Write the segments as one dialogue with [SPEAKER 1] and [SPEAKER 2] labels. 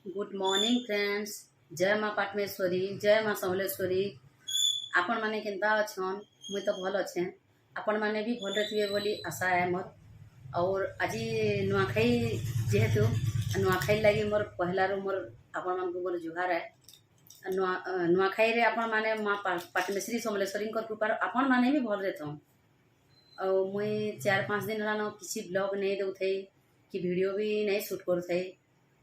[SPEAKER 1] Good morning friends. जय माँ पाटमेश्वरी, जय माँ समलेश्वरी। आपण माने केंता अछन? मुई तो भल अच्छे। आपण माने भी भल थे बोली आशा है मोर। और आज नुआखाई जेहेतु नुआखाई लगी मोर पहला रू मोर आपण मान को मोर जुहार है। नुआखाई रे आपण माने माँ पाटमेश्वरी समलेश्वरी कृपा आपण माने भी भल रहथन। और मुई 4-5 दिन हेलान किसी ब्लॉग नहीं दौथई कि वीडियो भी नहीं शूट करूथई।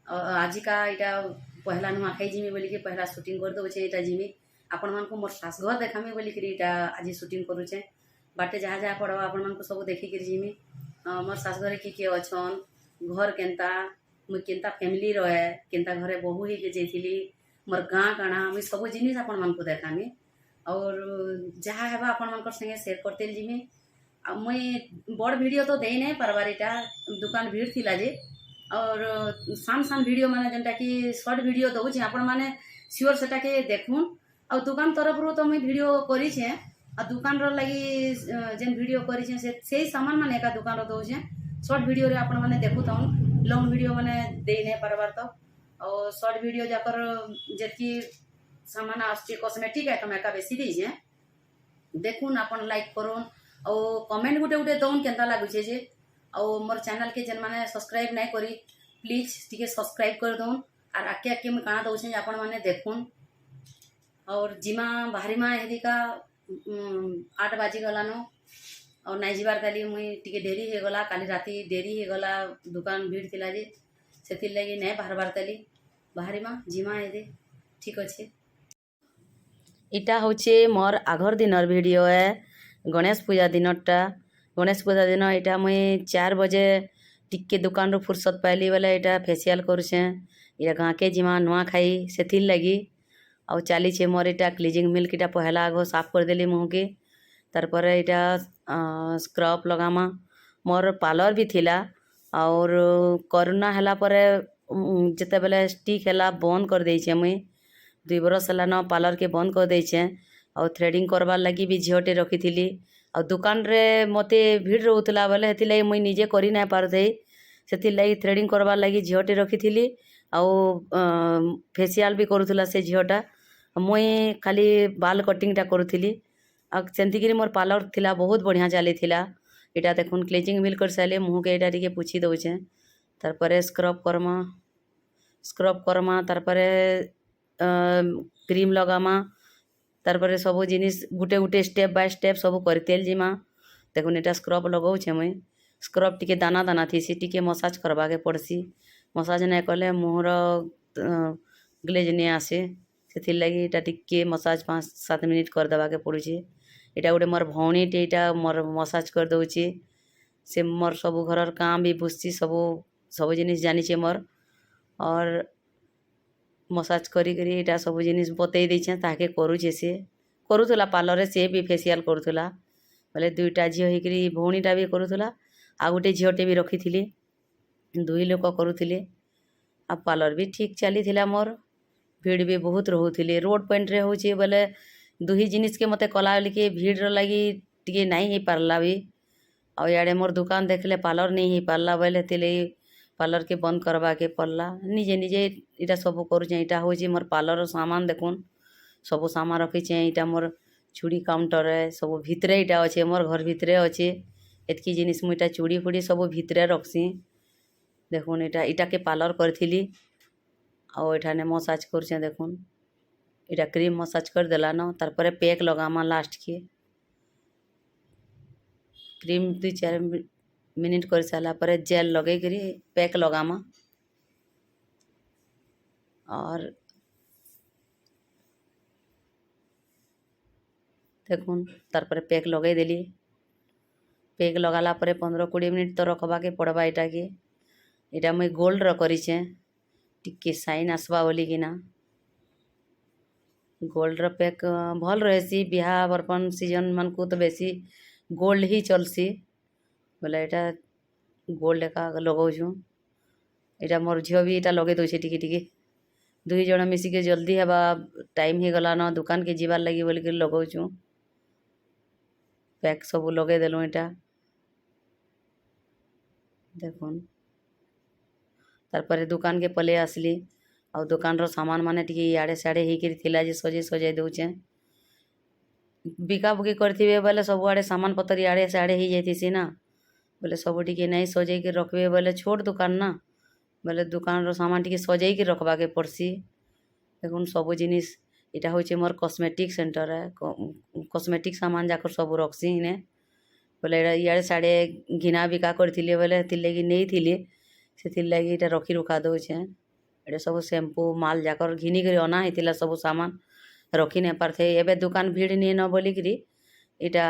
[SPEAKER 1] आज का यहाँ पहला नुआखाई जिमी बोली कि पहला शूटिंग कर दौचे यहाँ जिमी आपण मान को मोर शासघर देखामी बोली कि आज शूटिंग करुचे। बाटे जहाँ जहाँ पड़वा आपण मान को सब देखिक जिमी मोर शासघर किए अच्छन, घर केन्ता, मुई केन्ता फैमिली रहे, केन्ता घरे बहु ही जाइली, मोर गाँ काଣା मुई सब जिनिस आपण मान को देखामी। और जहाँ हेबा आपण मान संगे शेयर करते जिमी। मुई बड़ वीडियो तो दे नहीं पारबार, यहाँ दुकान भीड़ थिला जे। और सान सान वीडियो माने जेनटा कि शॉर्ट वीडियो दउछे आपण माने सियोर सेटा के देखुन। और दुकान तरफ रो तो मुई वीडियो करिछे आ दुकान रो लगी जेन वीडियो करिछे से सामान माने एका दुकान रो दउछे। शॉर्ट वीडियो रे आपण माने देखुथन, लॉन्ग वीडियो माने दे नहीं पारबार। तो और शॉर्ट वीडियो जाकर जेतकी सामान आछे कॉस्मेटिक आइटम एका बेसी देइछे देखुन, आपण लाइक करुन और कमेंट गुटे गुटे दउन केनता लागुछे जे। और मोर चैनल के जेन माने सब्सक्राइब नहीं करी प्लीज टिके सब्सक्राइब कर दउन। और आके आके मुझे काଣା दउछे आपण माने देखुन। और जिमा बाहरीमा हेदिका 8 बाजी गलानो और नाई जिबार ताली मुई टिके डेरी हे गला। काली राती डेरी हे गला, दुकान भीड़ थिला जे सेतिर लगी नहीं बाहरबार ताली बाहरीमा जिमा हेदे ठीक अच्छे। इटा होचे मोर आघर दिनर वीडियो है, गणेश पूजा दिनटा। गणेश पूजा दिन यहाँ मुई 4 बजे टिके दुकान रू फुर्सत पाइली बोले यहाँ फेसियाल करुचे। यहाँ गाँ के जिमा नुआ खाई से लगी और चली मोर यहाँ क्लीजिंग मिल्क यहाँ पहला आग साफ करदेली मुँह की। तार यहाँ स्क्रब लगामा। मोर पार्लर भी थिला और कोरोना हैला परे जिते बेले स्टिक हैला बंद कर देइछे। मुई 2 बरस हेलान पार्लर के बंद कर देइछे। और थ्रेडिंग करवार लगी भी झीटे रखी। और दुकान रे मते भीड़ रोला बोले हेतिलाई मुई निजे करी ना पारथई, सेतिर लगी थ्रेडिंग करवार लगी झीटे रखी। और फेसियाल भी करूला से झीटा, मुई खाली बाल कटिंगटा करूली। और सेमती मोर पार्लर थिला बहुत बढ़िया चली थिला। यहाँ देखुन क्लीजिंग मिल कर सारे मुँह के यहाँ टिके पुछी दउछे। तारपरे स्क्रब करमा तारपरे क्रीम लगामा। तारपरे सब जिनिस गुटे गुटे स्टेप बाय स्टेप सब करतेल जिमा। देखुन यहाँ स्क्रब लगाऊे मुई। स्क्रब टिके दाना दाना थी टिके मसाज करवा के पड़सी। मसाज नहीं कले मुहर ग्लेज नहीं आसे, से लगी यहाँ टिके मसाज 5-7 मिनिट कर देवा के पड़ुचे। यहाँ गोटे मोर भौणीटे यहाँ मोर मसाज कर दउची। से मोर सब घर काम भी बुझसी, सब जिनिस जानिचे मोर। और मसाज करी यहाँ सब जिनिस बतई देछे ताके करुचे। से करूला पार्लर से भी फेसियाल करूला बोले 2टा झील होकरी भौणीटा भी करूला। आ गोटे झीटे भी रखी थी, 2 लोक करुले। आ पार्लर भी ठीक चली थिला मोर। भीड़ भी बहुत रोले। रोड पॉइंट रे होचे बोले 2 जिनिस के मते कला लिखे भीड़ लगी टिके नहीं हो पारला भी। और याड़े मोर दुकान देखले पार्लर नहीं हो पारला बोले तिले पार्लर के बंद करवा के पड़ला। निजे निजे इटा सब करुचे। यहाँ हूँ मोर पार्लर सामान देखुन, सब सामान रखीचे। यहाँ मोर चूड़ी काउंटर है सब भितरे यहाँ अच्छे, मोर घर भितरे अच्छे। एतकी जिनिस मुझे चूड़ी फुड़ी सब भितरे रखसी। देखुन इटा के पार्लर करी और यहाँ मसाज कर देखुन। इटा क्रीम मसाज कर देलान। तारपरे पैक लगामा लास्ट के क्रीम 2-4 मिनिट कर सारा पर जेल लगे करी पैक लगामा। और देखुन तारपरे पैक लगे देली। पैक लगाला परे 15-20 मिनिट तो रखबा के पड़वा। यहाँ के यहाँ मुई गोल्ड करीचे टिके साइन आसवा बोली कि ना। गोल्ड पैक भल रही। बिहा बर्पण सीजन मन को तो बेसी गोल्ड ही चलसी बोले यहाँ गोल्ड एका लगाऊँ। यहाँ मोर झील भी यहाँ लगे दौचे टिके टिके 2 जन मिसिके जल्दी हेबा टाइम हो गला न दुकान के जीवार लगी बोल के लगाऊँ। पैक सब लगे देलु। यहाँ देखुन तारपरे दुकान के पले आसली ଆଉ ଦୋକାନର ସାମାନ ମାନେ ଟିକେ ଇଆଡ଼େ ସିଆଡ଼େ ହେଇକିରି ଥିଲା ଯେ ସଜେଇ ଦେଉଛେଁ। ବିକାବୁକି କରିଥିବେ ବୋଲେ ସବୁଆଡ଼େ ସାମାନ ପତ୍ର ଇଆଡ଼େ ସିଆଡ଼େ ହେଇଯାଇଥିସି ନା, ବୋଲେ ସବୁ ଟିକେ ନାଇଁ ସଜେଇକି ରଖିବେ ବୋଲେ ଛୋଟ ଦୋକାନ ନା, ବୋଲେ ଦୋକାନର ସାମାନ ଟିକେ ସଜେଇକି ରଖବାକେ ପଡ଼ସି। ଦେଖୁନ୍ ସବୁ ଜିନିଷ ଏଇଟା ହଉଛି ମୋର୍ କସ୍ମେଟିକ୍ ସେଣ୍ଟର, କସ୍ମେଟିକ୍ ସାମାନ ଯାକ ସବୁ ରଖ୍ସି ଇନେ। ବୋଲେ ଏଇଟା ଇଆଡ଼େ ସିଆଡ଼େ ଘିନା ବିକା କରିଥିଲେ ବୋଲେ ସେଥିର୍ଲାଗି ନେଇଥିଲେ, ସେଥିର୍ଲାଗି ଏଇଟା ରଖି ରୁଖା ଦଉଛେଁ। ଏଇଟା ସବୁ ଶ୍ୟାମ୍ପୁ ମାଲ୍ ଯାକର ଘିନିକରି ଅନା ହେଇଥିଲା ସବୁ ସାମାନ, ରଖି ନାଇଁ ପାରୁଥାଇ। ଏବେ ଦୋକାନ ଭିଡ଼ ନିନ ବୋଲିକିରି ଏଇଟା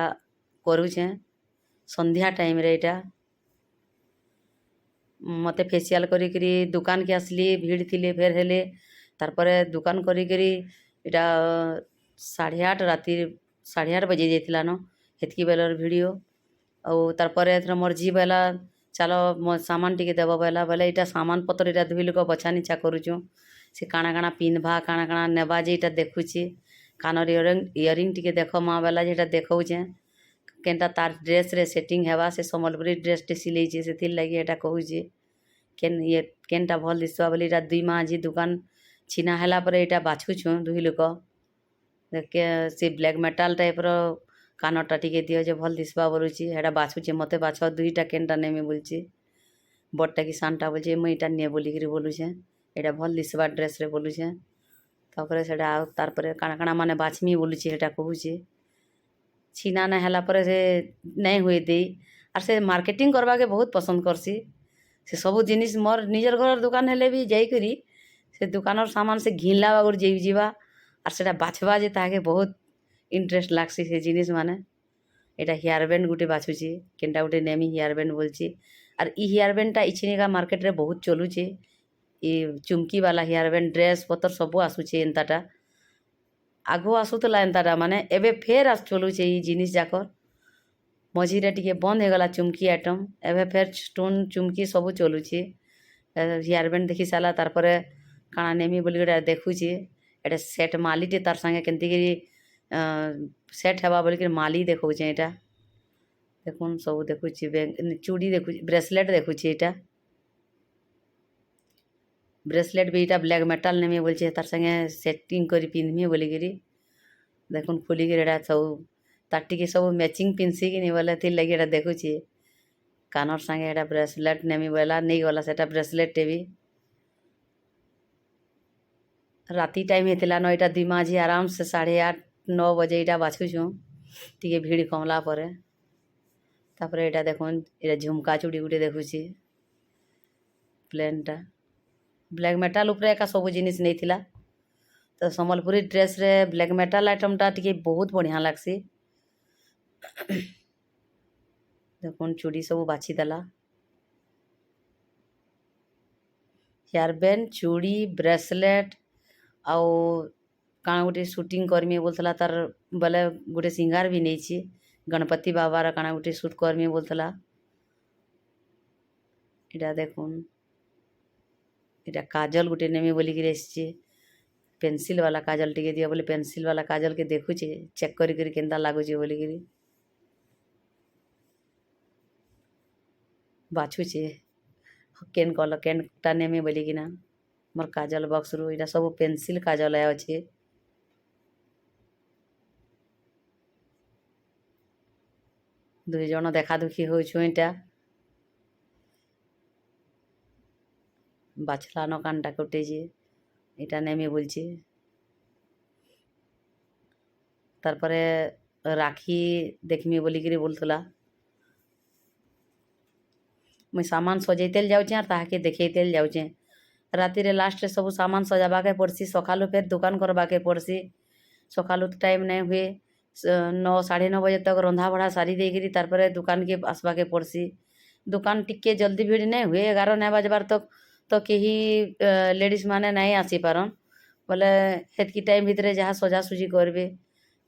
[SPEAKER 1] କରୁଛେଁ। ସନ୍ଧ୍ୟା ଟାଇମ୍ରେ ଏଇଟା ମତେ ଫେସିଆଲ୍ କରିକିରି ଦୋକାନକେ ଆସିଲି, ଭିଡ଼ ଥିଲେ ଫେର୍ ହେଲେ ତାରପରେ ଦୋକାନ କରିକିରି ଏଇଟା 8:30 ରାତି 8:30 ବଜେ ଯାଇଥିଲା ନ ହେତ୍କି ବେଲର ଭିଡ଼ିଓ। ଆଉ ତାରପରେ ଏଥର ମୋର୍ ଝି ବୋଇଲା ଚାଲ ମୋ ସାମାନ ଟିକେ ଦେବ ବୋଇଲା, ବୋଲେ ଏଇଟା ସାମାନ ପତ୍ର ଏଇଟା ଦୁହି ଲୁକ ବଛା ନିଛା କରୁଛୁଁ। ସେ କାଣା କାଣା ପିନ୍ଧବା କାଣା କାଣା ନେବା ଯେ ଏଇଟା ଦେଖୁଛି। କାନର ଇୟରିଂ ଟିକେ ଦେଖ ମା ବୋଇଲା ଯେ ଏଇଟା ଦେଖଉଛେଁ। କେନ୍ଟା ତାର ଡ୍ରେସ୍ରେ ସେଟିଂ ହେବା, ସେ ସମ୍ବଲପୁରୀ ଡ୍ରେସ୍ଟେ ସିଲେଇଛେ ସେଥିର୍ଲାଗି ଏଇଟା କହୁଛେ। କେନ୍ଟା ଭଲ୍ ଦିଶବା ବୋଲି ଏଇଟା 2 ମା ଝି ଦୋକାନ ଛିନା ହେଲା ପରେ ଏଇଟା ବାଛୁଛୁଁ ଦୁହି ଲୁକ। ସେ ବ୍ଲାକ୍ ମେଟାଲ୍ ଟାଇପ୍ର କାନରଟା ଟିକେ ଦିଅ ଯେ ଭଲ୍ ଦିଶବା ବୋଲୁଛି, ହେଟା ବାଛୁଛେ। ମତେ ବାଛ 2ଟା କେନ୍ଟା ନେମି ବୋଲୁଛି, ବଡ଼ଟା କି ସାନଟା ବୋଲୁଛେ। ମୁଇଁ ଏଇଟା ନିଏ ବୋଲିକିରି ବୋଲୁଛେଁ, ଏଇଟା ଭଲ୍ ଦିଶବା ଡ୍ରେସ୍ରେ ବୋଲୁଛେଁ। ତାପରେ ସେଟା ଆଉ ତାରପରେ କାଣା କାଣା ମାନେ ବାଛମି ବୋଲୁଛି ହେଟା କହୁଛେ। ଛିନା ନାଇଁ ହେଲା ପରେ ସେ ନାଇଁ ହୁଏ ଦେଇ, ଆର୍ ସେ ମାର୍କେଟିଂ କରବାକେ ବହୁତ ପସନ୍ଦ କରସି। ସେ ସବୁ ଜିନିଷ ମୋର୍ ନିଜର ଘରର ଦୋକାନ ହେଲେ ବି ଯାଇକରି ସେ ଦୋକାନର ସାମାନ ସେ ଘିନଲା ବାଗରୁ ଯିବା, ଆର୍ ସେଟା ବାଛବା ଯେ ତାହାକେ ବହୁତ ଇଣ୍ଟରେଷ୍ଟ ଲାଗ୍ସି ସେ ଜିନିଷ ମାନେ। ଏଇଟା ହେୟାର ବ୍ୟାଣ୍ଡ ଗୋଟେ ବାଛୁଛି, କେନ୍ଟା ଗୋଟେ ନେମି ହେୟାର ବ୍ୟାଣ୍ଡ ବୋଲଛି। ଆର୍ ଇ ହେୟାର ବ୍ୟାଣ୍ଡଟା ଇଛିନିକା ମାର୍କେଟରେ ବହୁତ ଚଲୁଛେ। ଇ ଚୁମକି ବାଲା ହେୟାର ବ୍ୟାଣ୍ଡ ଡ୍ରେସ୍ ପତ୍ର ସବୁ ଆସୁଛେ ଏନ୍ତାଟା। ଆଗୁ ଆସୁଥିଲା ଏନ୍ତାଟା ମାନେ, ଏବେ ଫେର୍ ଚଲୁଛେ ଇ ଜିନିଷ ଯାକର। ମଝିରେ ଟିକେ ବନ୍ଦ ହେଇଗଲା ଚୁମକି ଆଇଟମ୍, ଏବେ ଫେର୍ ଷ୍ଟୋନ୍ ଚୁମକି ସବୁ ଚଲୁଛେ। ହେୟାର ବ୍ୟାଣ୍ଡ ଦେଖି ସାରିଲା ତାରପରେ କାଣା ନେମି ବୋଲି ଗୋଟେ ଦେଖୁଛେ। ଏଇଟା ସେଟ୍ ମାଲିଟେ ତାର ସାଙ୍ଗେ କେନ୍ତିକିରି ସେଟ୍ ହେବା ବୋଲିକିରି ମାଲି ଦେଖଉଛେ। ଏଇଟା ଦେଖୁନ୍ ସବୁ ଦେଖୁଛି, ଚୁଡ଼ି ଦେଖୁଛି, ବ୍ରେସଲେଟ୍ ଦେଖୁଛି। ଏଇଟା ବ୍ରେସଲେଟ୍ ବି ଏଇଟା ବ୍ଲାକ୍ ମେଟାଲ୍ ନେମି ବୋଲଛେ, ତାର ସାଙ୍ଗେ ସେଟିଂ କରି ପିନ୍ଧମି ବୋଲିକିରି। ଦେଖୁନ୍ ଖୋଲିକିରି ଏଇଟା ସବୁ ତାର ଟିକେ ସବୁ ମ୍ୟାଚିଂ ପିନ୍ଧସି କି ନି ବୋଲେ ଏଥିର୍ଲାଗି ଏଇଟା ଦେଖୁଛି। କାନର ସାଙ୍ଗେ ଏଇଟା ବ୍ରେସଲେଟ୍ ନେମି ବୋଇଲା ନେଇଗଲା ସେଟା ବ୍ରେସଲେଟ୍ଟେ ବି। ରାତି ଟାଇମ୍ ହେଇଥିଲା ନ, ଏଇଟା 2 ମା ଝି ଆରାମସେ 8:30-9 ବଜେ ଏଇଟା ବାଛୁଛୁଁ, ଟିକେ ଭିଡ଼ କମଲା ପରେ। ତାପରେ ଏଇଟା ଦେଖୁନ୍, ଏଇଟା ଝୁମକା ଚୁଡ଼ି ଗୋଟେ ଦେଖୁଛି ପ୍ଲେନ୍ଟା। ବ୍ଲାକ୍ ମେଟାଲ୍ ଉପରେ ଏକା ସବୁ ଜିନିଷ ନେଇଥିଲା। ତ ସମ୍ବଲପୁରୀ ଡ୍ରେସ୍ରେ ବ୍ଲାକ୍ ମେଟାଲ୍ ଆଇଟମ୍ଟା ଟିକେ ବହୁତ ବଢ଼ିଆ ଲାଗ୍ସି। ଦେଖୁନ୍ ଚୁଡ଼ି ସବୁ ବାଛିଦେଲା, ହେୟାର ବ୍ୟାଣ୍ଡ, ଚୁଡ଼ି, ବ୍ରେସଲେଟ୍ ଆଉ କାଣା ଗୋଟେ ସୁଟିଂ କରମି ବୋଲୁଥିଲା ତାର ବୋଲେ ଗୋଟେ ସିଙ୍ଗାର ବି ନେଇଛି। ଗଣପତି ବାବାର କାଣା ଗୋଟେ ସୁଟ୍ କରମି ବୋଲୁଥିଲା। ଏଇଟା ଦେଖୁନ୍, ଏଇଟା କାଜଲ ଗୋଟେ ନେମି ବୋଲିକିରି ଆସିଛି। पेंसिल वाला काजल टिके दियो बोले पेंसिल वाला काजल के देखुचे चेक करी करी केनता लागुचे बोलिकिरी बाछुचे केन कलर केनटा नेमि बोलिकिना मोर काजल बॉक्स रु इटा सब पेंसिल काजल अच्छे। दुई जन देखा दुखी होछु इटा बाछला न कानटा कटे जे इटा नेमि बोलछे। तार परे राखी देखमी बोलिकिरी बोलथुला मुई सामान सजैतेल जाउछे और ताहाके देखैतेल जाउछे। राति रे लास्ट रे सब सामान सजाबाके पड़सी सकालु फेर दुकान करबाके पड़सी। सकालु तो टाइम नहीं हुए 9 9:30 बजे तक रंधा बढ़ा सारी देगिरी तार परे दुकान के आसबाके पड़सी। दुकान टिके जल्दी भीड़ नहीं हुए 11 नहीं बजबार तक तो कहीं लेडीज माने नहीं आसी पारन बोले हेतकी टाइम भितरे जहाँ सजासुजी करबे।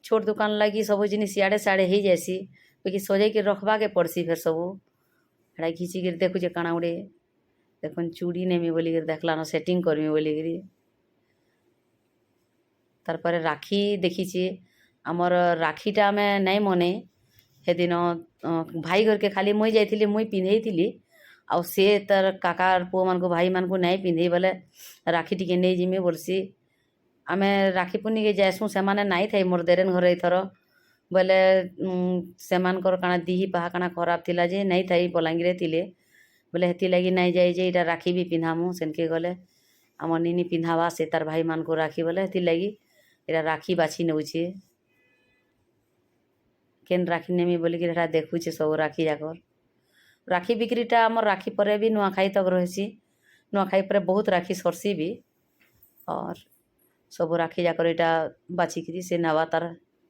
[SPEAKER 1] छोट दुकान लगी सब जिनिस इयाड़े सियाड़े हो जासी बाकी सजाई के रखबाके पड़सी। फिर सबू हेड़ा घिचिक देखुचे काଣା गुड़े देखुन चूड़ी नेमी बोलिक देखलान सेटिंग करमी बोलिकी। तार परे राखी देखीचे आमर राखीटा आमे नहीं मने हे दिन भाई घर के खाली मुई जाइली मुई पिंधे ଆଉ ସେ ତାର କାକାର ପୁଅମାନଙ୍କୁ ଭାଇମାନଙ୍କୁ ନାଇଁ ପିନ୍ଧି ବୋଲେ ରାକ୍ଷୀ ଟିକେ ନେଇଯିମି ବୋଲ୍ସି। ଆମେ ରାକ୍ଷୀ ପୂର୍ଣ୍ଣିକେ ଯାଏସୁଁ ସେମାନେ ନାଇଁ ଥାଇ ମୋର୍ ଦେରେନ୍ ଘରେ ଏଥର ବୋଇଲେ ସେମାନଙ୍କର କାଣା ଦିହି ପାହା କାଣା ଖରାପ ଥିଲା ଯେ ନାଇଁ ଥାଇ ବଲାଙ୍ଗୀରରେ ଥିଲେ ବୋଲେ ହେଥିଲାଗି ନାଇଁ ଯାଇ ଯେ ଏଇଟା ରାକ୍ଷୀ ବି ପିନ୍ଧାମୁ ସେନ୍କେ ଗଲେ ଆମର୍ ନିନି ପିନ୍ଧାବା ସେ ତାର୍ ଭାଇମାନଙ୍କୁ ରାକ୍ଷୀ ବୋଲେ ହେଥିଲାଗି ଏଇଟା ରାକ୍ଷୀ ବାଛି ନେଉଛେ କେନ୍ ରାକ୍ଷୀ ନେମି ବୋଲିକିରି ହେଟା ଦେଖୁଛେ ସବୁ ରାକ୍ଷୀ ଯାକର୍। ରାକ୍ଷୀ ବିକ୍ରିଟା ଆମର୍ ରାକ୍ଷୀ ପରେ ବି ନୂଆଖାଇ ତକ୍ ରହେସି। ନୂଆଖାଇ ପରେ ବହୁତ ରାକ୍ଷୀ ସର୍ସି ବି और ସବୁ ରାକ୍ଷୀ ଯାକର ଏଇଟା ବାଛିକିରି ସେ ନେବା ତାର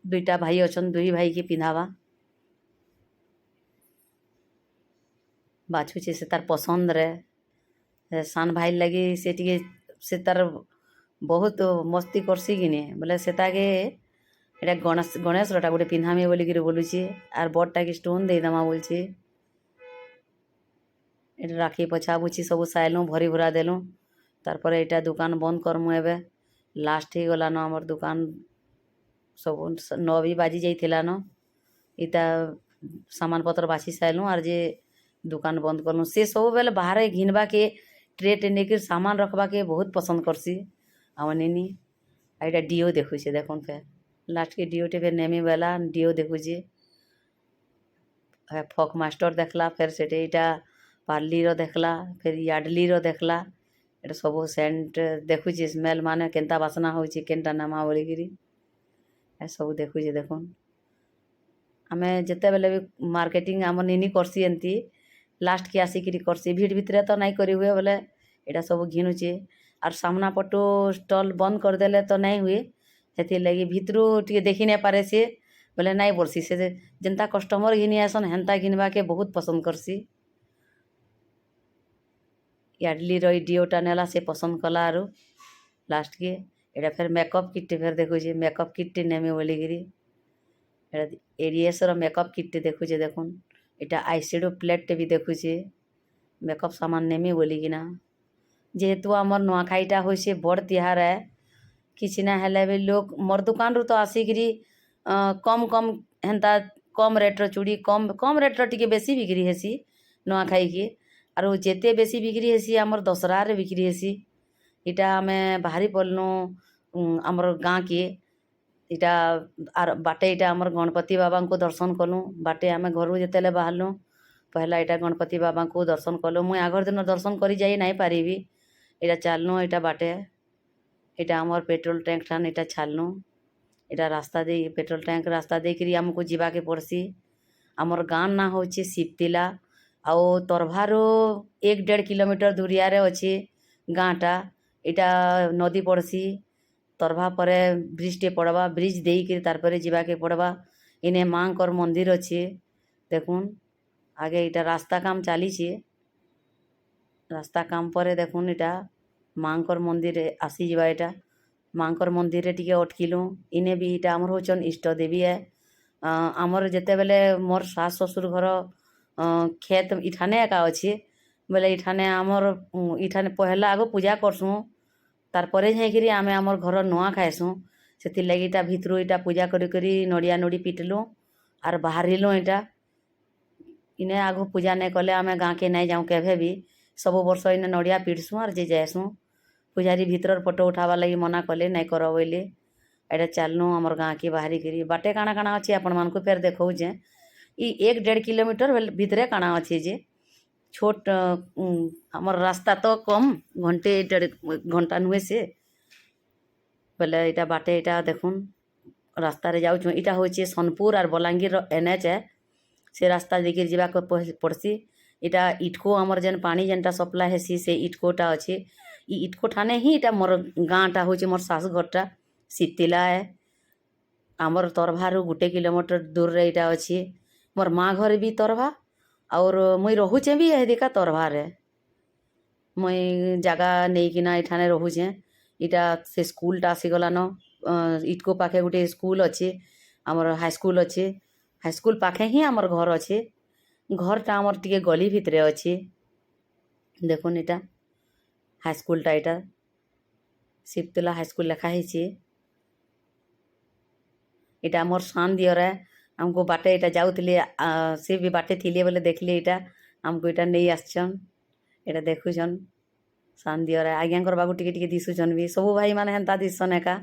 [SPEAKER 1] ଦୁଇଟା ଭାଇ ଅଛନ୍ ଦୁଇ ଭାଇକି ପିନ୍ଧାବା ବାଛୁଛେ ସେ ତାର ପସନ୍ଦରେ ସାନ ଭାଇ ଲାଗି ସେ ଟିକେ ସେ ତାର ବହୁତ ମସ୍ତି କରସି କିନି ବୋଲେ ସେଟାକେ ଏଇଟା ଗଣେଶରଟା ଗୋଟେ ପିନ୍ଧାମି ବୋଲିକିରି ବୋଲୁଛେ ଆର୍ ବଡ଼ଟାକେ ଷ୍ଟୋନ୍ ଦେଇଦେମା ବୋଲଛେ। ଏଇଟା ରାକ୍ଷୀ ପଛାପୁଛି ସବୁ ସାଇଲୁଁ ଭରି ଭୁରା ଦେଲୁଁ ତାରପରେ ଏଇଟା ଦୁକାନ ବନ୍ଦ କରମୁ ଏବେ ଲାଷ୍ଟ ହେଇଗଲାନ ଆମର୍ ଦୁକାନ ସବୁ 9 ବି ବାଜି ଯାଇଥିଲାନ ଇଟା ସାମାନ ପତ୍ର ବାଛି ସାଇଲୁଁ ଆର୍ ଯେ दुकान बंद करलुँ से सब बेले बाहर घिनबाके ट्रे नेकर सामान रखबाके बहुत पसंद करसी आम निनी एटा डीओ देखुचे देखुन फेर लास्ट के डीओ टे फेर नेमी बेला डीओ देखुचे फक मास्टर देखला फिर से एटा पार्ली रो देखला फिर यार्डली रो देखला एटा सब सेंट देखुचे स्मेल माने केनता बासना होची केनटा नामा बोलिकिरी ए सब देखुचे देखुन आमे जते बेले भी मार्केटिंग आम निनी करसी एंती लास्ट के आसिकिरी करसी भीड़ भितरे तो नहीं करी हुए बोले एटा सब घिनुचे आर सामना पटो स्टॉल बंद करदेले तो नहीं हुए हेथि लगी भितरू टे देखी नहीं पारे से बोले नहीं बोलसी से जेनता कस्टमर घिनी आसन हेन्ता घिनवा के बहुत पसंद करसी याडली रही डीओटा नेला से पसंद कला आरु लास्ट के एटा फिर मेकअप किट फिर देखुचे मेकअप किट नेमी बोलिकिरी एरियस रो मेकअप किट देखुचे देखुन एटा आईशैडो प्लेट भी देखुचे मेकअप सामान नेमी बोलिकिना जेहेतु आमर नुआखाईटा होइसे बड़ तिहार है किसी ना हेले भी लोग मोर दुकान रू तो आसिकिरी कम कम हेन्ता कम रेट्र चूड़ी कम कम रेट्र टिके बेसी बिक्री हेसी नुआखाई के आरो जेते बेसी बिक्री हेसी आमर दशहरा रे बिक्री हेसी इटा आमे बाहरी पड़नु आमर गाँ के इटा आर बाटे इटा आमर गणपति बाबा को दर्शन कलु बाटे आमे घर जेतेले बाहरलु पहला इटा गणपति बाबा को दर्शन कलु मुई आगर दिन दर्शन करी जाई नहीं पारिबी इटा चलनु इटा बाटे इटा आमर पेट्रोल टैंक ठान इटा छालनु इटा रास्ता दे पेट्रोल टैंक रास्ता देकरी आमको जीवाके पड़सी आमर गाँ ना होचे शिवतिला आओ तरभारो 1-1.5 किलोमीटर दूरिया रे अच्छे गाँटा इटा नदी पड़सी तरभा परे ब्रिज टे पड़वा ब्रिज देकर तारपरे जीवाके पड़वा इने माँकर मंदिर अच्छे देखुन आगे इटा रास्ता काम चलीचे रास्ता काम पर देखुन इटा माँकर मंदिर आसी जावा इटा माँकर मंदिर रे टिके अटकिलु इने भी इटा आमर होचन इष्ट देवी है आमर जेते बेले मोर सास ससुर घर खेत इठाने एका अच्छे बोले इठाने आमर इठाने पहला आगो पूजा करसुँ तारपरे जाइकरी आमे आमर घर नुआ खाएसुँ से लगी इटा भितरू इटा पूजा करी नड़िया नड़ी पिटलु आर बाहरिलु इटा इने आगो पूजा नहीं कले आमे गाँ के नहीं जाऊँ केभे भी सब वर्ष इने नड़िया पिटसुँ आर जे जाएसुँ पूजारी भीतर फोटो उठावा लगी मना कले नहीं कर बोले एटा चलनु आमर गाँ के बाहरी करी बाटे काଣା काଣା अच्छे आपण मानक फेर देखौजे ई 1-1.5 किलोमीटर भितरे काଣା अच्छे जे छोट आमर रास्ता तो कम घंटे 1.5 घंटा नुहे से बोले इटा बाटे इटा देखुन रास्ता रे जाऊँ इटा होचे सोनपुर और बलांगीर NH है से रास्ता देकर जीवा पड़सी इटा इटको आमर जेन पानी जेनटा सप्लाई हेसी से इटकोटा अच्छे इटको ठाने ही इटा मोर गाँटा होचे मोर सास घरटा शीतिला है आमर तरभारू 1 किलोमीटर दूर रे इटा अच्छे मोर माँ घर भी तरभा और मुई रहुचे भी एदिका तरभा रे मुई जगह नहीं किना इठाने रहुचे इटा से स्कूलटा आसीगलान इटको पाखे गोटे स्कूल अच्छे आमर हाईस्कूल अच्छे हाईस्कूल पाखे ही आमर घर अच्छे घरटा आमर टिके गली भितरे अच्छे देखुन इटा हाईस्कूलटा इटा शिवतला हाईस्कूल लिखा है इटा मोर सान दियर है हमको बाटे इटा जाऊले से भी बाटे थिले बोले देखले इटा आमको इटा नहीं आसछन एटा देखुछन सान दियर आज्ञाकर बाबू टिके टिके दिशुछन भी सबू भाई माने हेन्ता दिसन एका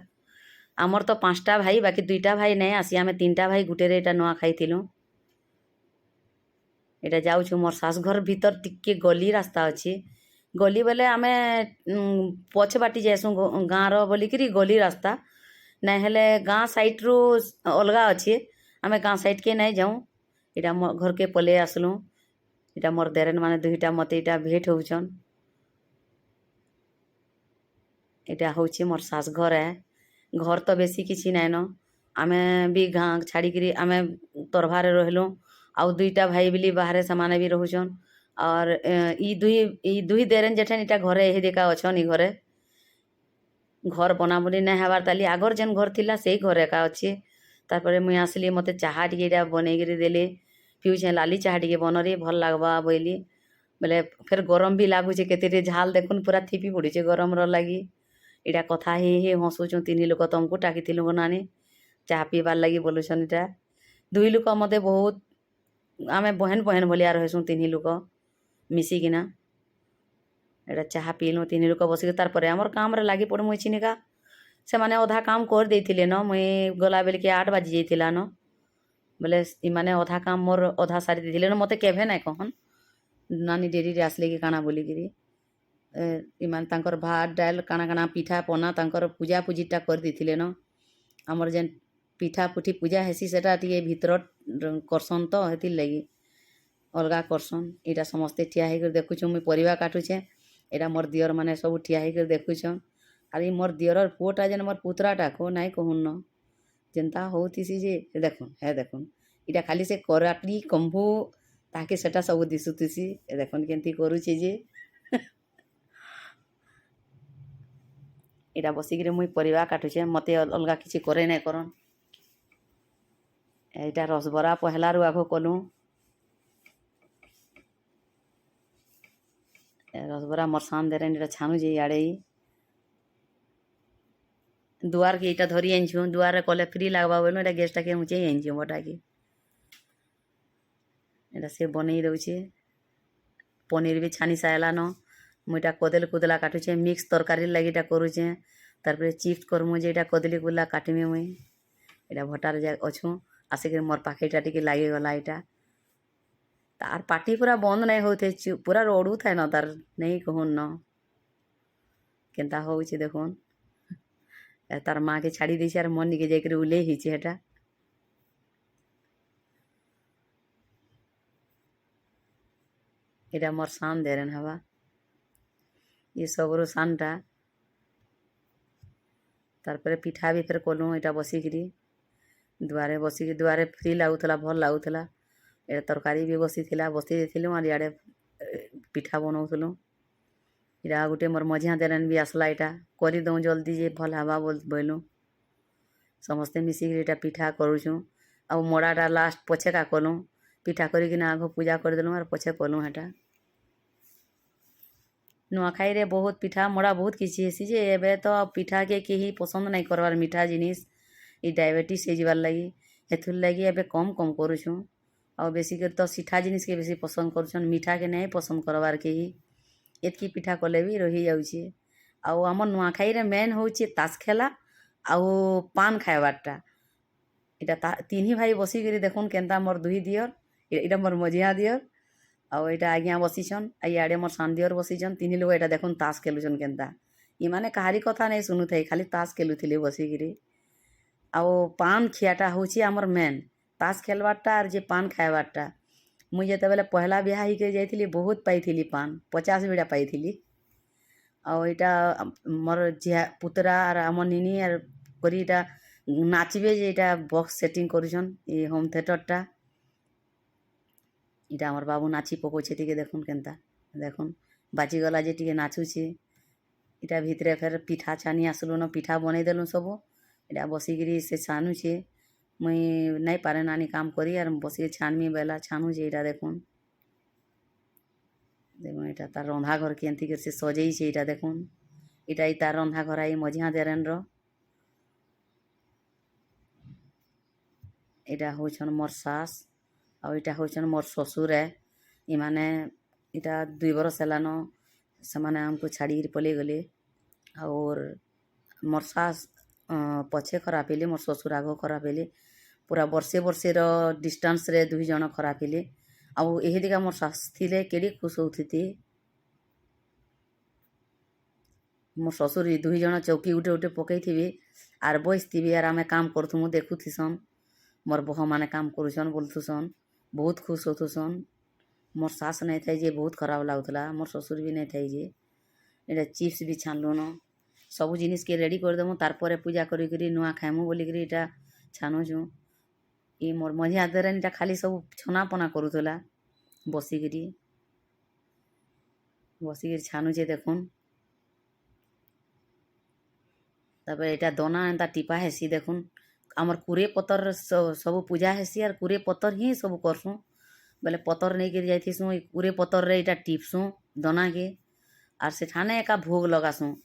[SPEAKER 1] आमर तो 5टा भाई बाकी 2टा भाई नहीं आसी आमे 3टा भाई गुटेरे एटा नुआ खाइथिलु एटा जाउछु मोर सास घर भीतर टिके गली रास्ता अछि गली बेले आमे पछ बाटी जाएसु गाँर बोलिकी गली रास्ता नहीं हेले गाँ साइड रु अलगा अच्छे आमे गाँ साइड के नहीं जाऊँ इटा मोर घर के पले आसलु इटा मोर देरेन माने 2टा मते इटा भेट होउछन इटा होउछि मोर सास घर है घर तो बेसी किछि नाइन आमे भी गाँ छाड़ी आमे तरभारे रहलु आउ 2टा भाई बिली बाहरे समाने भी रहुछन और ई दुई देरेन जेठन इटा घरे यही देखा अछन ई घरे घर बनाबुनी नहीं हबार ताली आगर जेन घर थिला सेही घर एका अच्छे तारपरे मुई आसली मते चाहा टिके इटा बनईकरी देले पिउछे लाली चाहा टिके बनरे भल लागबा बोइली बोले फिर गरम भी लागुचे केते झाल देखुन पूरा थिपी पड़ुचे गरम रो लगी इटा कथा हे हसुचु 3 लोक तुमको टाकिथिलु बनाने चाहा पीबार लगी बोलुछन इटा 2 लोक मते बहुत आमे बहन बहन भलिया रहसु 3 लोक मिसिकिना एटा चाहा पीलु 3 लोक बसिक तार परे हमर काम रे लागी पड़ मुई चिनिका से माने आधा काम कर देथिले न मुई गला बेल के 8 बाजी जैतिला न बोले इ माने आधा काम मोर आधा सारी देथिले न मते केभे नाही कहन नानी डेरी रे आसले कि काना बोली गिरी इमान तांकर भात डाल काना काना पिठा पना तांकर पूजा पूजीटा कर देथिले न हमर जेन पिठा पुठी पूजा हेसी सेटा टिके भीतर करसन तो हेति लगी अलगा करसन इटा समस्ते ठिया हेकर देखुछु मुई परिवा काटुछे एटा मोर दियर माने सब ठिया हेकर देखुछन आर ई मोर दियरर पुओटा जेन मोर पुतराटा को नाई कहून न जेन्ता होतिसी जे देखुन इटा खाली से कराटी कंभू ताके सेटा सब दिसुतिसी देखुन केंती करूचे जे इटा बसिक मुई परिवा काटुछे मते अलगा किछि करे नाई करन एटा रसबरा पहला रु आगो कलु रसबरा मोर सान देरेन इटा छानु जे याडे दुआर के इटा धरी आनछु दुआर रे कले फ्री लागबा बोलो एटा गैस टाके ऊंचे आनछु मोटा के एटा से बनई दउछे पनीर भी छानी सायला न मुईटा कदली कुदला काटुछे मिक्स तरकारी लगी इटा करूछे तारपरे चिप्स करमु जे इटा कदली कुदला काटमी मुई इटा भटार जा अछु आसिक मोर पाखे इटा टिके लागी गला इटा तार पाटी पूरा बंद नहीं होते पूरा रोडू थाए न तार नहीं कहून न केनता होउछे देखुन तार माँ के छाड़ी देछे आर मन के जाकर उले हिचे हेटा इटा मोर सान देरेन हवा ये सबरो सानटा तारपरे पिठा भी फिर कलु इटा बसिकी दुआरे बसिकी दुआरे फ्री लागुला भल लागुला एटा तरकारी भी बसी देथिलु आर इयाडे पिठा बनाउथलु इटा गुटे मोर मझिया देरेन भी आसला इटा करी दऊ जल्दी जे भल हवा बोलु समस्ते मिसिकी इटा पिठा करूछु आ मड़ाटा लास्ट पछे का कलु पिठा करिकिना आगो पूजा करदेलु आर पछे कलु हेटा नुआखाई रे बहुत पिठा मड़ा बहुत किछि हेसी जे एबे तो पिठा के केही पसंद नहीं करवार मीठा जिनिस ई डायबिटीज हे जिबार लगी हेथुर लगी एबे कम कम करूछु और बेसी कर तो सीठा जिनिस के बेसी पसंद करूछन मीठा के नहीं पसंद करवार केही एतकी पिठा कले भी रही जाउछे आउ हमर नुआखाई रे मेन होउछे तास खेला आउ पान खाइबारटा इटा 3 भाई बसिक देखुन केनता मोर 2 दियर इटा मोर मझिया दियर आउ इटा आज्ञा बसीछन आ इयाडे मोर सान दियर बसीछन 3 लोग इटा देखुन तास खेलुछन केनता इ माने कहारी कथा नहीं सुनुथाई खाली तास खेलुथिले बसिक आउ पान खियाटा होउछे हमर मेन तास खेलबारटा आर जे पान खाइबारटा मुई जेते बेले पहला बियाह हिके जाइथिली बहुत पाइथिली पान 50 बिड़ा पाइथिली आउ इटा मोर झिया पुतरा आर हमर निनी आर करी इटा नाचबे जे इटा बॉक्स सेटिंग करूछन ई होम थिएटरटा इटा हमर बाबू नाची पकोछे टिके देखुन केनता देखुन बाजी गला जे टिके नाचुछे इटा भितरे फेर पिठा छानी आसलु न पिठा बनई देलु सब इटा बसिकी से छानुछे मुई नहीं पारे नानी काम करी आर बसिके छानमी बेला छानुछे इटा देखुन देखुन इटा तार रंधा घर केंती कर से सजेइछे इटा देखुन इटा ई तार रंधा घर आई मझिया देरेन रो इटा होछन मोर सास आउ इटा होछन मोर ससुर है इमाने इटा 2 बरस हेलान सेमाने हमको छाड़ी पलि गले और मोर सास पछे खराब हेले मोर ससुर आग खराब हेले पूरा वर्षे वर्षे डिस्टेंस रे 2 जन खराब हेले आउ एही दिका मोर सास थिले केड़ी खुश होती मोर ससुर 2 जन चौकी उठे उठे पकई थी आर बस थी आर आम काम करूँ देखुथीसन मोर बह मैंने काम करुसन बोलथुसन बहुत खुश होथुसन मोर सास नहीं थी जे बहुत खराब लगुला मोर ससुर भी नहीं थी जे इटा चिप्स भी छाणलुन सबू जिनिस के रेडी करदेमु तार पूजा करी नुआ खाइमु बोलिकी इटा छाणुचु ये मोर मझिया देरानी इटा खाली सब छनापना करूला बसिकी छाणुचे देखुन तापर यहाँ दना एंता टिपा हेसी देखुन आमर कुरे पतर सब पूजा हेसी आर कुरे पतर ही सब करसुँ बोले पतर नहीं कर जाइसुँ कुरे पतर रे इटा टिपसुँ दना के आर से ठाने एका भोग लगासुँ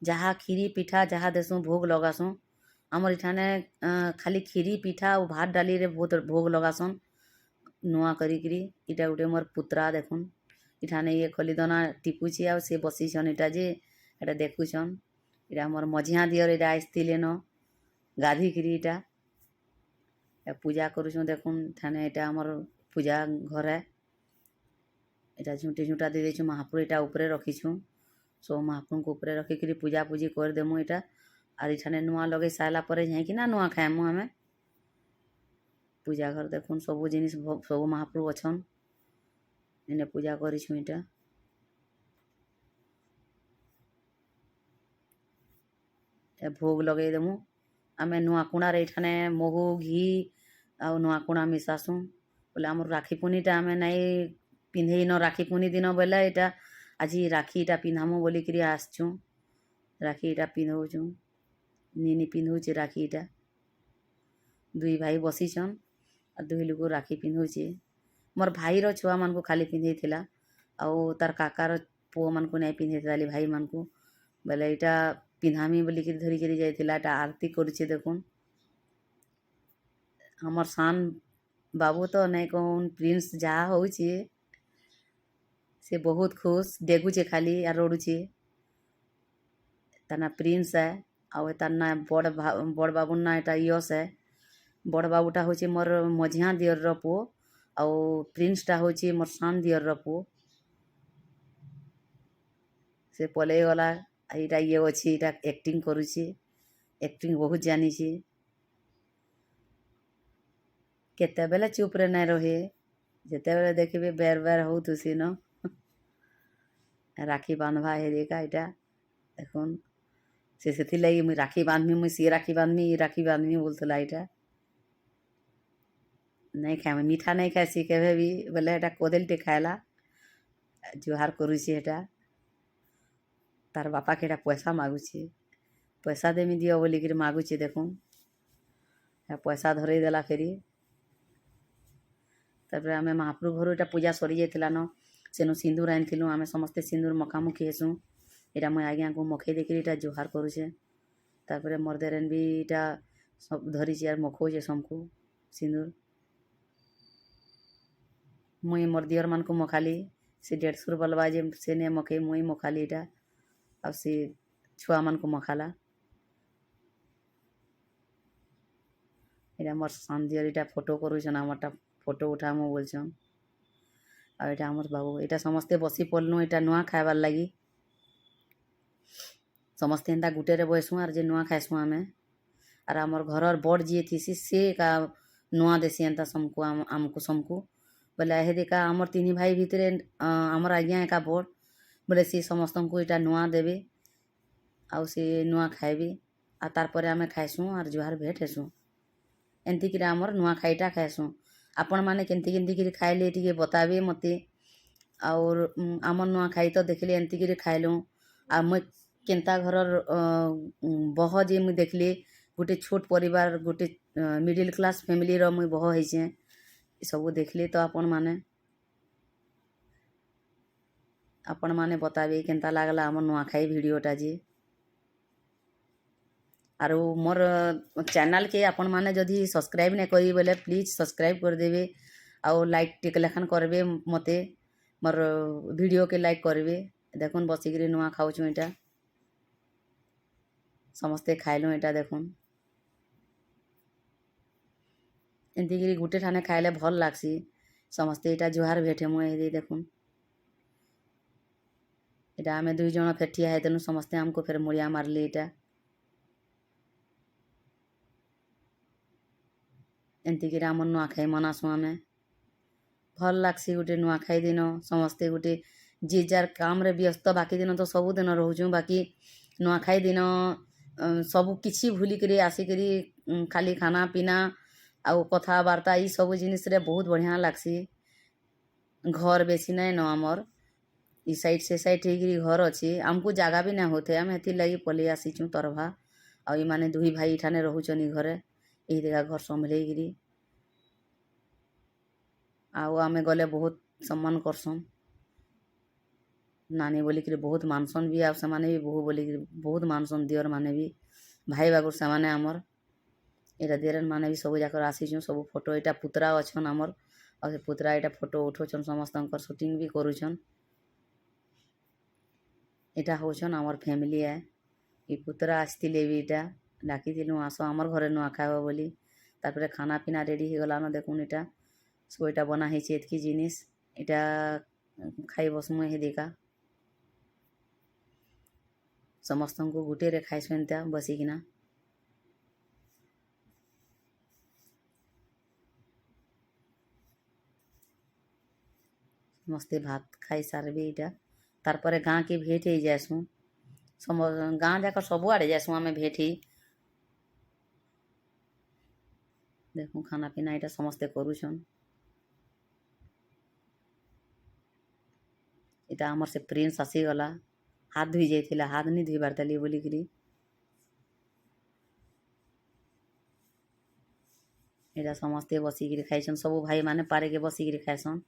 [SPEAKER 1] जहाँ खीरी पिठा जहाँ देसुँ भोग लगासुँ आमर इठाने खाली खीरी पिठा और भात डाली रे भोग लगासन नुआ करी इटा गोटे मोर पुत्रा देखुन इठाने ये खली दना टिपुची आ से बसीछन इटा जे एटा देखुछन इटा मोर मझिया दियर इटा आसते न गाधिकी इटा पूजा करुँ देखुन ठाने इटा आमर पूजा घर इटा झुंटी झुंटा दे देछु महाप्रभु इटा ऊपर रखीछू सब महाप्रभु को ऊपर रखिकी पूजा पूजी करदेमु इटा आर इठाने नुआ लगे सारा पर जाइकिना नुआ खाएमु आमे पूजा घर देखुन सबू जिनिस सब महाप्रभु अच्छन इने पूजा करिछु इटा भोग लगे देमु आमे नुआ कुणा रे इठाने महू घी आ नुआ कुणा मिसासु बोले आम राखी पुनीटा आमे नहीं पिंधे न राखी पुनी दिन बेले इटा आज राखी इटा पिंधामु बोलिकी आसचु राखी इटा पिंधौचु निनी पिंधुचे राखी इटा 2 भाई बसीछन आ 2 लोग राखी पिंधुचे मोर भाईर छुआ मान को खाली पिंधे थिला आउ तार काकार पुओ मान को नहीं पिंधे थाली भाई मान को बोले इटा पिंधामी बोलिकी धरिकी जाइथिला इटा आरती करुचे देखुन हमर सान बाबू तो नहीं कौन प्रिंस जहाँ होचे से बहुत खुश डेगुचे खाली आ रोडुचे तना प्रिंस है आउ तार ना बड़ बाबू ना इटा यश है बड़ बाबूटा होचे मोर मझिया दियर पुओ आउ प्रिंसटा होचे मोर सान दियर पुओ से पलई गला इटा ये अच्छी इटा एक्टिंग करुचे एक्टिंग बहुत जानी केते बेले चुप रे नहीं रहे जिते बेले देखिए बेर बेर हो तुसी न राखी बांधवा है देखा इटा देखुन से लगी मुई राखी बांधमी मुई सी राखी बांधमी राखी बांधमी बोलता इटा नहीं खाए मीठा नहीं खाए सी केवे भी बोले एटा कोदेलटे खाएला जुहार करुचे एटा तार बापा के एटा पैसा मागुचे पैसा देमी दियो बोलिकी मागुचे देखुन पैसा धरई देला फेरी तापर आमे महाप्रभु घर इटा पूजा सरी जाइथिला न सेनु सिंदूर आनिथिलु आमे समस्ते सिंदूर मखामुखी हेसु इटा मुई आज्ञा को मखई देखी इटा जुहार करुचे तापर मोर देरेन भी इटा सब धरीचे आर मखौचे समको सिंदूर मुई मोर दियर मान को मखाली से 150 बलवा जे से ने मखई मुई मखाली इटा आ से छुआ मान को मखाला इटा मोर सान दियर इटा फोटो करुछन आमरटा फोटो उठामु बोलछन आ इटा आमर बाबू इटा समस्ते बसी पड़नु इटा नुआ खाइबार लगी समस्ते एंता गुटे रे बसुँ आर जे नुआ खाइसु आमे आर आमर घर बड़ जी थी से का नुआ देसी एंता समको आमको समको बोले हे देखा आमर 3 भाई भितरे आमर आज्ञा एका बड़ बोले सी समस्त को इटा नुआ देवे आउ से नुआ खाइबे आ तार परे आमे खाइसु आर जुहार भेट हेसु एंती कि आमर नुआ खाइटा खाइसु आपण माने केंती केंती खाइले टिके बताबे मते और आमर नुआ खाई तो देखले एंती कि खाइलु आ मैं केंता घरर बह जे मुई देखले गोटे छोट परिवार गोटे मिडिल क्लास फैमिली रो मुई बह होइछे सबू देखले तो आपण माने बताबे केंता लागला आमर नुआखाई वीडियोटा जे आर मोर चैनल के आपण माने जदि सब्सक्राइब नहीं करी बोले प्लीज सब्सक्राइब कर देबे आउ लाइक टिक लेखन करबे मते मोर वीडियो के लाइक करेंगे। देखुन बसिक नुआ खाऊँ यहाँ समस्ते खाइलु यहाँ देखुन एमती गोटे ठाने खाइले भल लागसी समस्ते यहाँ जुहार भेटे मुझे देखुन यहाँ आम 2 जन फेर ठिया होतेलु समस्ते आमको फेर मुड़िया मारली यहाँ एमती आम नुआखाई मनासु आम भल लागसी गोटे नुआखाई दिन समस्ते गोटे जी जार काम रे व्यस्त बाकी दिन तो सबु दिन रोचु बाकी नुआखाई दिन सबु किछि भूलिक आसिक खाली खाना पीना आउ कथबार्ता ये सब जिनिस रे बहुत बढ़िया लागसी घर बेसी नाई न आमर इ साइड से साइड ठीक घर अच्छी आमको जगह भी ना होते आम हेती लगी पलि आसीचु तरभा आउ माने 2 भाई इठाने रोचन घरे यही देखा घर संभलेगिरी आउ आमे गले बहुत सम्मान करसन नानी बोलिक बहुत मानसन भी से भी बहु बोलिक बहुत मानसन दियर माने भी भाई बागुर से माने आमर यहाँ दियर माने भी सब जाकर आसीचु सब फोटो यहाँ पुतरा अच्छन आमर और से पुतरा यहाँ फोटो उठाउछन समस्त शूटिंग भी करुछन यहाँ होचन आमर फैमिली है ये पुतरा आसतिले भी यहाँ डाकी आस आमर घरे नुआ खाइब बोली तारपरे खाना पीना रेडी हो गलान देखुन यहाँ सब यहाँ बना है एतकी जिनिस यहाँ खाई बसमु ही देखा समस्त को गुटे रे खाइसु एंता बसिकिना समस्ते भात खाई सारबे यहाँ तारपरे गाँ के भेट ही जासु सम गाँ जाकर सबुआड़े जासु आम भेट ही देखु खाना पीना यहाँ समस्ते करुछन यहाँ आमर से प्रिंस आसीगला हाथ धोई जाइथिला हाथ नहीं धोई बारताली बोलिकी यहाँ समस्ते बसिक खाइछन सब भाई माने पारे के बसिक खाइसन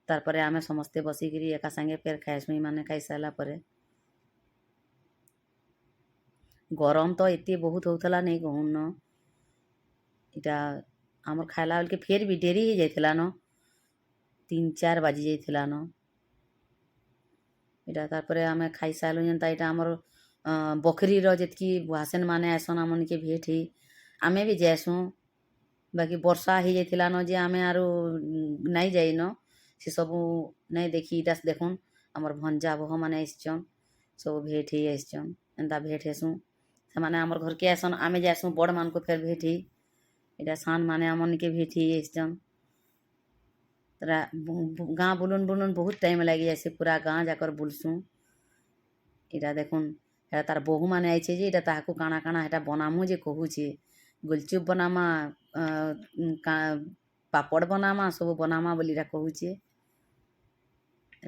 [SPEAKER 1] तारपरे आमे समस्ते बसिक एका संगे फेर खाइसु माने खाई सारा परे गरम तो एते बहुत होतला नहीं कहून न यहाँ आमर खाइला बेल के फेर भी डेरी ही जाइथिला न 3-4 बाजी जाइथिला न यहाँ तारपरे आमे खाई सारलु जेनता यहाँ आमर बकरी जितकी भाषण माने आसन आमन के भेट ही आमे भी जासु बाकी वर्षा ही जाइथिला न जे आमे आरो नहीं जाई न से सबू नहीं देखी इटा देखुन आमर भंजा बह माने आइसचन सब भेट ही आइसचन एंता भेट हेसु से माने आमर घर के आसन आमे जासु बड़ मान को फेर भेट ही इटा सान माने आमन के भेट ही आइसचन गाँ बुलुन बुलुन बहुत टाइम लगी जाए पूरा गाँ जाकर बुलसु यहाँ देखुन यहाँ तार बहु माने आइछे जे ताहाको काना काना हेटा बनामु जे कहूचे गुलचुप बनामा पापड़ बनामा सब बनामा बोली कहूचे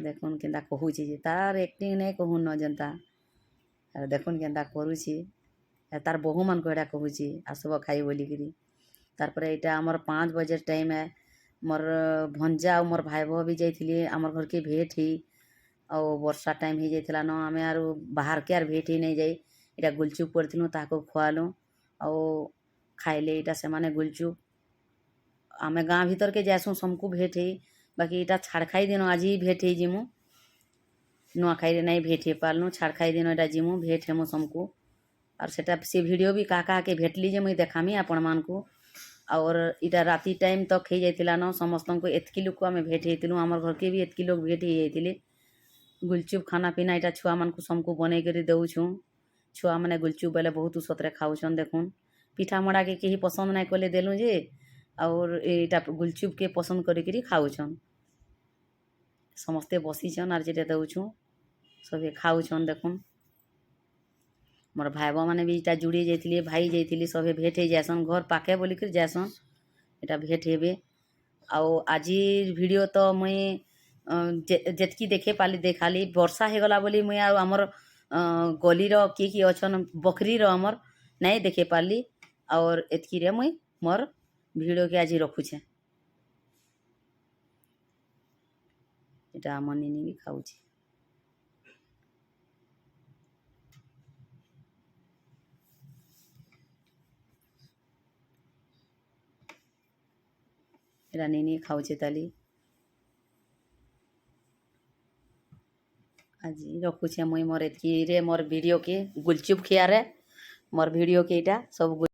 [SPEAKER 1] देखुन केन्ता कहूचे जे तार एक्टिंग नहीं कहून न जनता देखुन केन्ता करुचे तार बहु मान को एटा कहूचे आसब खाई बोलिकी तारपरे यहाँ आमर 5 बजे टाइम है मोर भंजा और मोर भाई बह भी जाइए आमर घर के भेट ही और वर्षा टाइम ही जाइला न आमे आर बाहर के आर भेट ही नहीं जाई यहाँ गुलचुप करथिलु ताको खुआलु और खाइले यहाँ से माने गुलचुप आमे गाँ भीतर के जासु समको भेट ही बाकी यहाँ छाड़खाई दिन आज ही भेट ही जिमु नुआखाई नहीं भेट ही पारलु छाड़खाई दिन यहाँ जिमु भेट हेमु समको और से वीडियो भी कहा के भेटली जे मुई देखामी आपण मान को और इटा राति टाइम तक ही जाइथिला न समस्त को एतकी लोग को आम भेट हेतिलु आमर घर के भी एतकी लोग भेट ही जाइथिले गुलचुप खाना पीना यहाँ छुआ मान को समको बनै कर देउछु छुआ मैंने गुलचुप बेले बहुत सतरे खाऊन देखुन पिठा मड़ा के कहीं पसंद नहीं कले देलु जे और यहाँ गुलचुप के पसंद करी खाऊन समस्ते बसीछन आर जे देउछु सब खाऊन देखुन मोर भाई बा मैंने भी यहाँ जुड़ी जाइए भाई जाइए सब भेट ही जासन घर पाखे बोलिक जासन यहाँ भेट हेबे आउ आज वीडियो तो मुई जेतकी देखे पाली देखाली वर्षा हो गला बोली मुई आमर गली रो किए अच्छन बकरी रो आमर नहीं देखे पाली और एतकी रे मुई मोर वीडियो के आज रखुछे यहाँ आम निनी भी खाऊछे एरा निनी खाऊछे ताली ଆଜି ରଖୁଛେ ମୁଇଁ ମୋର୍ ଏତ୍କି ରେ ମୋର୍ ଭିଡ଼ିଓ କେ ଗୁଲଚୁପ୍ ଖିଆରେ ମୋର୍ ଭିଡ଼ିଓ କେ ଇଟା ସବୁ